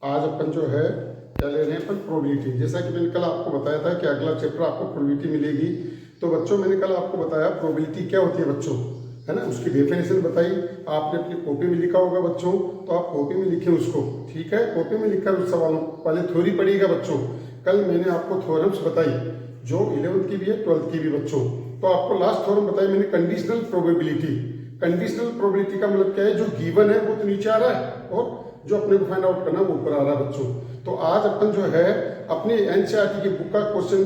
आज अपन जो है क्या ले रहे हैं अपन प्रोबेबिलिटी। जैसा कि मैंने कल आपको बताया था कि अगला चैप्टर आपको प्रोबेबिलिटी मिलेगी। तो बच्चों मैंने कल आपको बताया प्रोबेबिलिटी क्या होती है बच्चों, है ना, उसकी डेफिनेशन बताई। आपने अपनी कॉपी में लिखा होगा बच्चों, तो आप कॉपी में लिखें उसको, ठीक है। कॉपी में लिखकर उस सवालों पहले थ्योरी पढ़िएगा बच्चों। कल मैंने आपको थ्योरम्स बताई जो 11th की भी है 12th की भी बच्चों। तो आपको लास्ट थ्योरम बताई मैंने कंडीशनल प्रोबेबिलिटी। कंडीशनल प्रोबेबिलिटी का मतलब क्या है, जो गिवन है वो तो नीचे आ रहा है और जो अपने को फाइंड आउट करना है वो ऊपर आ रहा है बच्चों। तो आज अपन जो है अपनी एनसीईआरटी की बुक का क्वेश्चन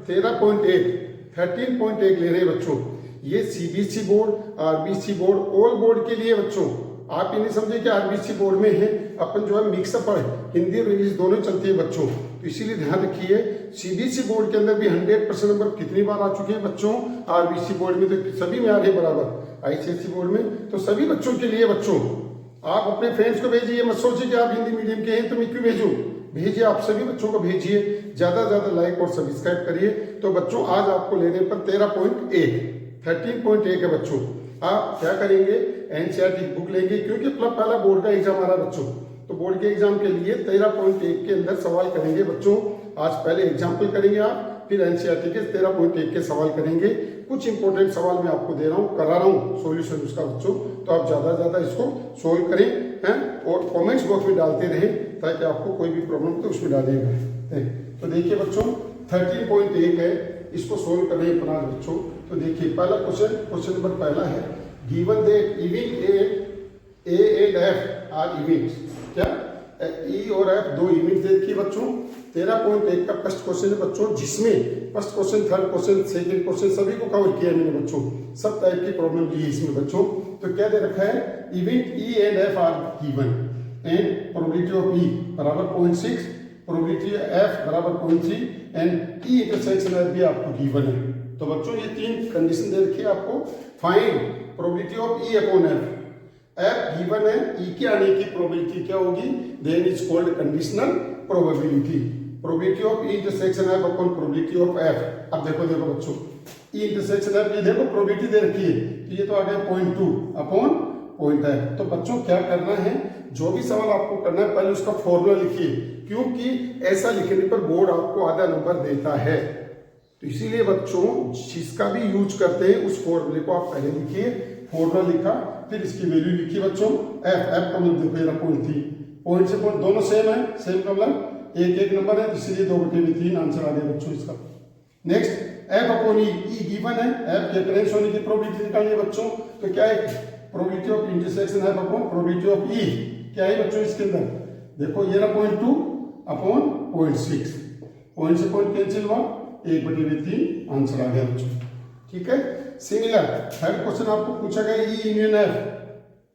13.1 ले रहे हैं बच्चों। ये CBSE board, RBC board, all board के लिए बच्चों। आप ये नहीं समझे कि आरबीसी बोर्ड में है, अपन जो है मिक्सअप है, हिंदी और इंग्लिश दोनों चलती है बच्चों। तो इसीलिए ध्यान रखिए सीबीएसई बोर्ड के अंदर भी 100% नंबर कितनी बार आ चुके हैं बच्चों, आरबीसी बोर्ड में तो सभी में आ रहे बराबर, आईसीएसई बोर्ड में तो सभी बच्चों के लिए बच्चों। आप अपने फ्रेंड्स को भेजिए, मत सोचिए कि आप हिंदी मीडियम के हैं तो मैं क्यों भेजूं, भेजिए, आप सभी बच्चों को भेजिए, ज्यादा ज्यादा लाइक और सब्सक्राइब करिए। तो बच्चों आज आपको लेने पर 13.1 है बच्चों। आप क्या करेंगे, एनसीईआरटी की बुक लेंगे क्योंकि पहला बोर्ड का एग्जाम आ रहा है बच्चों। तो बोर्ड के एग्जाम के लिए 13.1 के अंदर सवाल करेंगे बच्चों। आज पहले एग्जाम्पल करेंगे आप, फिर एनसीईआरटी के 13.1 के सवाल करेंगे। कुछ इंपॉर्टेंट सवाल मैं आपको दे रहा हूँ, करा रहा हूँ सॉल्यूशन उसका बच्चों। तो आप ज्यादा ज्यादा इसको सोल्व करें हैं और कमेंट्स बॉक्स में डालते रहें ताकि आपको कोई भी प्रॉब्लम तो उसमें डालिएगा। तो देखिए बच्चों 13.1 है, इसको सोल्व कर रहे हैं अपना बच्चों। तो देखिए पहला क्वेश्चन नंबर पहला है, given that event A and F are events. क्या ई और एफ दो इवेंट्स देखिए बच्चों। 13.1 का फर्स्ट क्वेश्चन है बच्चों, जिसमें first question, third question, second question सभी को कवर किया मैंने बच्चों। सब टाइप की प्रॉब्लम ली है इसमें बच्चों। तो क्या दे रखा है, event E and F are given and probability of E बराबर 0.6, प्रोबेबिलिटी एफ बराबर 0.3 एंड ई इंटरसेक्शन एफ भी आपको गिवन है। तो बच्चों ये तीन कंडीशन दे रखी है आपको। Find probability of E upon F. F given है, ई के आने की प्रोबेबिलिटी क्या होगी, then is called conditional probability. Probability of E intersection F upon probability of F. अब देखो बच्चों, ई इंटरसेक्शन एफ, ये देखो प्रोबेबिलिटी दे रखी है, तो ये तो आ गया 0.2 अपॉन 0.8। तो बच्चों क्या करना है, जो भी सवाल आपको करना है पहले उसका फॉर्मूला लिखिए, क्योंकि ऐसा लिखने पर बोर्ड आपको आधा नंबर देता है। तो इसीलिए बच्चों जिसका भी यूज करते हैं उस फॉर्मूले को आप पहले लिखिए। फॉर्मूला लिखा, फिर इसकी वैल्यू लिखी बच्चों। एफ का मतलब देखो ये 0.3, पॉइंट से पॉइंट दोनों सेम है, सेम का मतलब एक नंबर है, इसीलिए 2/3 आंसर आ गया बच्चों इसका। Next F upon E given है, एफ के अकरेंस होने की प्रोबेबिलिटी निकालनी है बच्चों। तो क्या है, probability of intersection F upon probability of E. क्या है बच्चों इसके अंदर, देखो ये 0.2 अपॉन 0.6, पॉइंट से पॉइंट कैंसिल हुआ, 1/3 आंसर आ गया बच्चों, ठीक है। सिमिलर थर्ड क्वेश्चन आपको पूछा गया ई यूनियन एफ।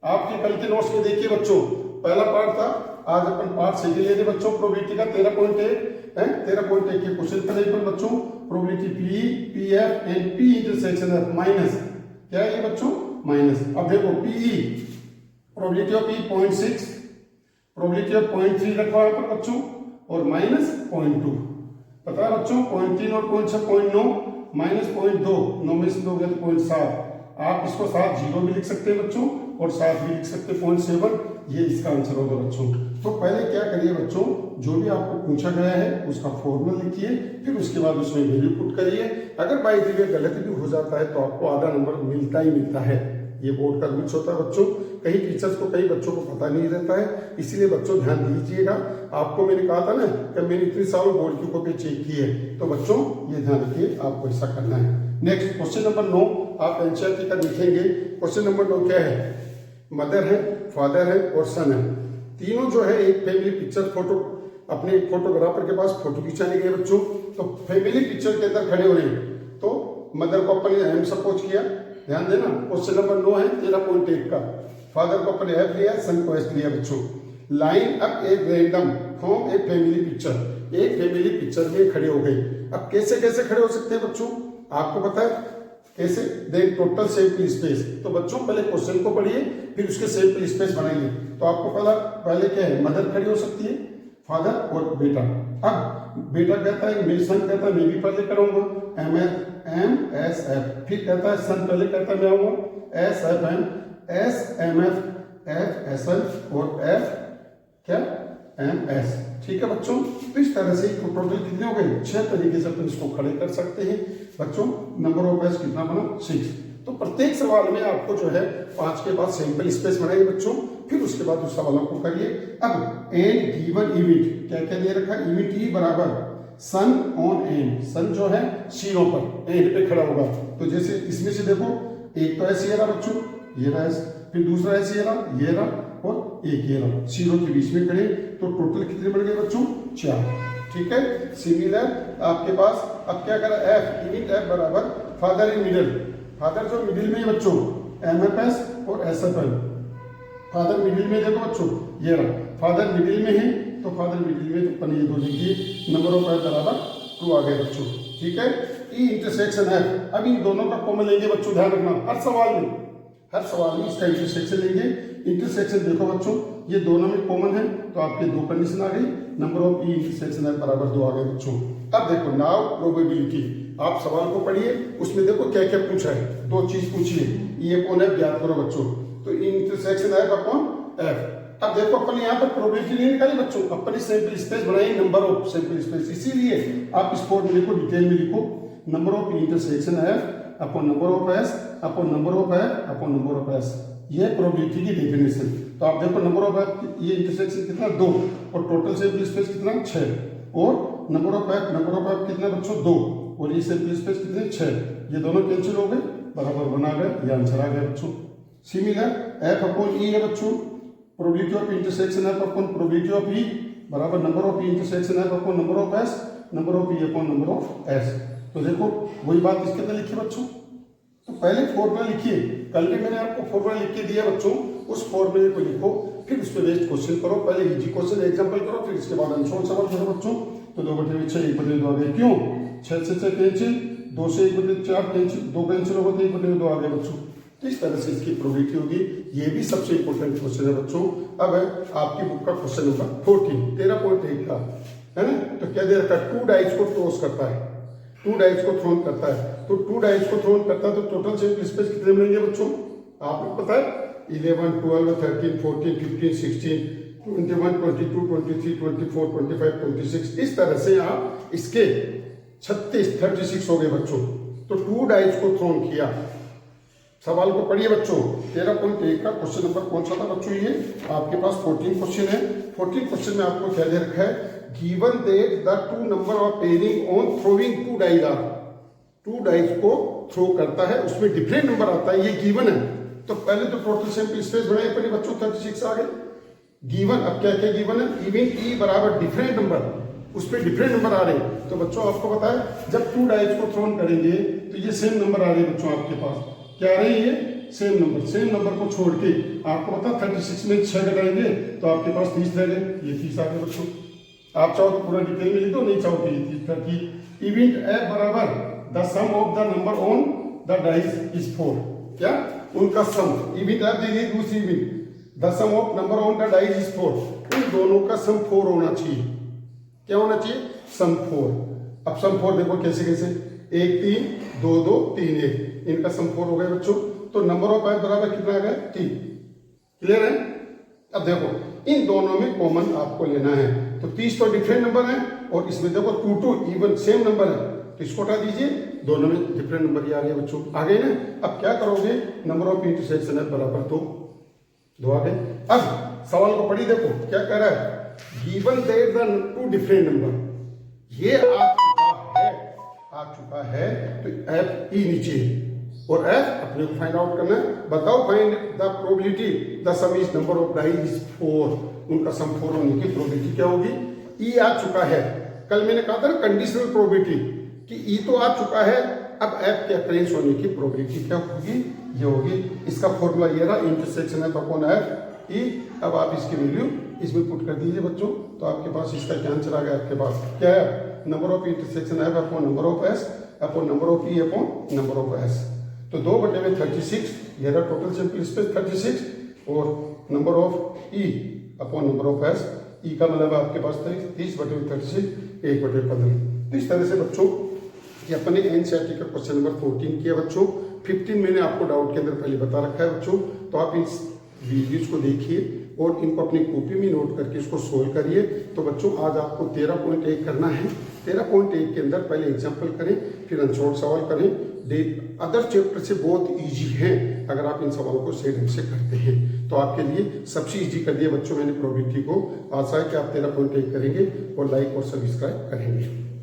आपके कल के नोट्स में देखिए बच्चों, पहला पार्ट था, आज अपन पार्ट से ले रहे बच्चों। प्रोबेबिलिटी का 13.1 है, 13.1 के क्वेश्चन पहले पर बच्चों probability P, P F and P intersection F minus, क्या है ये बच्चों, माइनस। अब देखो PE probability of E 0.6, probability of 0.3 रखा है पर बच्चों, और माइनस 0.2। पता है बच्चों 0.3 और 0.9 माइनस 0.2, 9 में से 2 गया तो 0.7। आप इसको 7 जीरो भी लिख सकते हैं बच्चों और 7 भी लिख सकते हैं 0.7, ये इसका आंसर होगा बच्चों। तो पहले क्या करिए बच्चों, जो भी आपको पूछा गया है उसका फॉर्मूला लिखिए, फिर उसके बाद उसमें वैल्यू पुट करिए। अगर बाई द वे गलत भी हो जाता है तो आपको आधा नंबर मिलता ही मिलता है। ये बोर्ड का रूल्स होता है बच्चों। कई टीचर्स को, कई बच्चों को पता नहीं रहता है, इसीलिए बच्चों ध्यान दीजिएगा। आपको मैंने कहा था ना कि मैंने इतनी सालों बोर्ड की कॉपी चेक की है, तो बच्चों ये ध्यान रखिए आपको ऐसा करना है। नेक्स्ट क्वेश्चन नंबर 9 आप एनसीईआरटी का देखेंगे। क्वेश्चन नंबर 9 क्या है, मदर है, फादर है और सन है, तीनों जो है एक फैमिली पिक्चर फोटो अपने फोटोग्राफर के पास फोटो खिंचाने गए बच्चों। तो फैमिली पिक्चर के अंदर खड़े हो रहे हैं, तो मदर को अपन ने एम सपोज किया, ध्यान देना। क्वेश्चन नंबर 9 है 13.1 का। फादर को अपन एफ लिया, सन को एस लिया बच्चों। Line up a random from a family picture, एक फैमिली पिक्चर में खड़े हो गए। अब कैसे कैसे खड़े हो सकते हैं बच्चों, आपको पता है कैसे, देन टोटल सैंपल स्पेस। तो बच्चों पहले क्वेश्चन को पढ़िए, फिर उसके सैंपल स्पेस बनाइए। तो आपको पहले क्या है, मदर खड़ी हो सकती है, फादर और बेटा। अब बेटा कहता है, मेरी सन कहता है मैं भी पहले करूंगा एम एस एफ, फिर कहता है सन पहले कहता है मैं आऊंगा S F M, S M F, F S L और एफ क्या एम एस। ठीक है बच्चों, तो इस तरह से टोटल कितने हो गए, 6 तरीके से अपन इसको खड़े कर सकते हैं बच्चों। नंबर ऑफ एस कितना बना, 6। तो प्रत्येक सवाल में आपको जो है 5 के बाद सैंपल स्पेस बनाइए बच्चों, फिर उसके बाद उस सवालों को करिए। अब एंड गिवन इवेंट क्या क्या दे रखा है, इवेंट ई बराबर सन ऑन एंड, सन जो है सिरों पर, एंड पे खड़ा होगा। तो जैसे इसमें से देखो, एक तो ऐसे ये रहा बच्चों, ये रहा, फिर दूसरा ऐसे ये रहा, और एक ये रहा, सिरों के बीच में खड़े। तो टोटल कितने बढ़ गए बच्चों, 4। ठीक है, सिमिलर आपके पास अब क्या करा, एफ, इवेंट एफ बराबर फादर इन मिडिल, फादर जो मिडिल में है बच्चों, एम एफ एस और S F L. Father middle में देखो बच्चों, ये रहा, फादर मिडिल में है, तो फादर मिडिल में अपन ये दो लिखिए, नंबर ऑफ एफ बराबर 2 आ गए बच्चों। ठीक है, ई इंटरसेक्शन है। अब इन दोनों का कॉमन लेंगे बच्चों, ध्यान रखना, हर सवाल में इसका इंटरसेक्शन लेंगे। इंटरसेक्शन देखो बच्चों, ये दोनों में कॉमन है, तो आपके 2 कंडीशन आ गई, नंबर ऑफ ई इंटरसेक्शन है बराबर 2 आ गए बच्चों। अब देखो नाउ प्रोबेबिलिटी, आप सवाल को पढ़िए, उसमें देखो क्या क्या पूछा है, 2 चीज पूछिए, ई अपॉन एफ ज्ञात करो बच्चों। तो इंटरसेक्शन एफ अपॉन एफ। अब देखो अपन यहाँ पर प्रोबेबिलिटी नहीं निकाली बच्चों, अपन सैंपल स्पेस बनाई, नंबर ऑफ सैंपल स्पेस। इसीलिए आप इस कोड में लिखो, डिटेल में लिखो, number of intersection F upon number of S upon number of F upon number of S. ये प्रोबेबिलिटी की डेफिनेशन। तो आप देखो नंबर ऑफ एफ, ये इंटरसेक्शन कितना, 2, और टोटल सैंपल स्पेस कितना, 6, और नंबर ऑफ एफ कितना बच्चों, 2, और ये सैंपल स्पेस कितने, 6। ये दोनों कैंसिल हो गए, बराबर बना गए, ये आंसर आ गया बच्चों। सिमिलर एफ अपॉन ई है बच्चों, probability of intersection F upon probability of E बराबर number of E intersection F upon number of S, number of E upon number of S. तो देखो वही बात इसके अंदर लिखी बच्चों। तो पहले फॉर्मूला लिखिए, कल भी मैंने आपको फॉर्मूला लिख के दिया बच्चों, उस फॉर्मूले को लिखो, फिर उस पर बेस्ड क्वेश्चन करो, पहले इजी क्वेश्चन एग्जांपल करो, फिर इसके बाद अनसोल्व सवाल करो बच्चों। तो 2/6 1/2 आ गए, क्यों 6 से 6 कैंसिल, 2 से 1/4 कैंसिल, 2 कैंसिल होगा तो 1/2 आ गए बच्चों। तो इस तरह से इसकी प्रोबेबिलिटी होगी। ये भी सबसे इंपॉर्टेंट क्वेश्चन है बच्चों। अब आपकी बुक का क्वेश्चन होगा 13.8 का, है ना। तो क्या दे रखा है, 2 डाइस को टॉस करता है, 2 डाइस को थ्रोन करता है। तो 2 डाइस को थ्रोन करता है, तो टोटल सैंपल स्पेस कितने मिलेंगे बच्चों, आपको पता है, 11, 12, 13, 14, 15, 16, 21, 22, 23, 24, 25, 26। इस तरह से आप इसके 36 हो गए बच्चों। तो 2 डाइस को थ्रोन किया। सवाल को पढ़िए बच्चों, 13.1 का क्वेश्चन नंबर कौन सा था बच्चों, ये आपके पास 14 क्वेश्चन है। 14 क्वेश्चन में आपको क्या दे रखा है, given that the 2 number of pairing on throwing 2 dice are, 2 dice को थ्रो करता है, उसमें डिफरेंट नंबर आता है, ये गिवन है। तो पहले तो टोटल सैंपल स्पेस बनाए अपने बच्चों, 36 आ गए। गिवन, अब क्या क्या गिवन है, इवेंट ई बराबर डिफरेंट नंबर, उस पर डिफरेंट नंबर आ रहे हैं। तो बच्चों आपको पता है, जब 2 डाइस को थ्रोन करेंगे तो ये सेम नंबर आ रहे हैं बच्चों आपके पास, क्या आ रहे हैं, ये सेम नंबर को छोड़ के आपको पता 36 में 6 घटाएंगे तो आपके पास 30 रह गए, ये 30 आ गए बच्चों। आप चाहो तो पूरा डिटेल में लिख दो, नहीं चाहो तो ये 30 इवेंट एफ बराबर the sum of the number on the dice is 4, क्या उनका सम, इवेंट एफ दे दी, दूसरी event the sum of number on the dice is 4, उन दोनों का सम 4 होना चाहिए। क्या होना चाहिए, सम 4। अब सम 4 देखो कैसे कैसे, 1 3 2 2 3 1, इनका सम 4 हो गए बच्चों। तो नंबर ऑफ एफ बराबर कितना आ गया, 3। क्लियर है। अब देखो इन दोनों में कॉमन आपको लेना है, तो 30 तो डिफरेंट नंबर है, और इसमें देखो 2 2 इवन सेम नंबर है, तो इसको हटा दीजिए, दोनों में डिफरेंट नंबर ही आ रहे हैं बच्चों, आ गए ना। अब क्या करोगे, नंबर ऑफ इंटरसेक्शन एफ बराबर 2 आ गए। अब सवाल को पढ़ी, देखो क्या कह रहा है, given that the 2 different number, ये आ चुका है, तो एफ ई नीचे और एफ अपने को फाइंड आउट करना है। बताओ find the probability the some is number of dice is 4, उनका सम 4 होने की प्रोबेबिलिटी क्या होगी, ई आ चुका है। कल मैंने कहा था ना कंडीशनल प्रोबेबिलिटी कि ई तो आ चुका है, अब एफ के अक्रेंस होने की प्रोबेबिलिटी क्या होगी, ये होगी। इसका फॉर्मूला ये रहा, intersection F upon F E. अब आप इसकी वैल्यू इसमें पुट कर दीजिए बच्चों, तो आपके पास इसका क्या आंसर आ गया, आपके पास क्या है, number of intersection F upon number of S upon number of E upon number of S. तो 2/36, ये रहा टोटल सैंपल स्पेस 36, और number of E upon number of S, E का मतलब आपके पास 30/36 1/15। तो इस तरह से बच्चों ये अपने एनसीईआरटी का क्वेश्चन नंबर 14 किया बच्चों। 15 मैंने आपको डाउट के अंदर पहले बता रखा है बच्चों, तो आप इस वीडियोज को देखिए, और इनको अपनी कॉपी में नोट करके इसको सोल्व करिए। तो बच्चों आज आपको 13.1 करना है। 13.1 के अंदर पहले एग्जाम्पल करें, फिर अनसॉल्व सवाल करें। अदर चैप्टर से बहुत इजी है अगर आप इन सवालों को सही ढंग से करते हैं। तो आपके लिए सबसे इजी कर दिया बच्चों मैंने प्रोबेबिलिटी को। आशा है कि आप 13.1 करेंगे और लाइक और सब्सक्राइब करेंगे।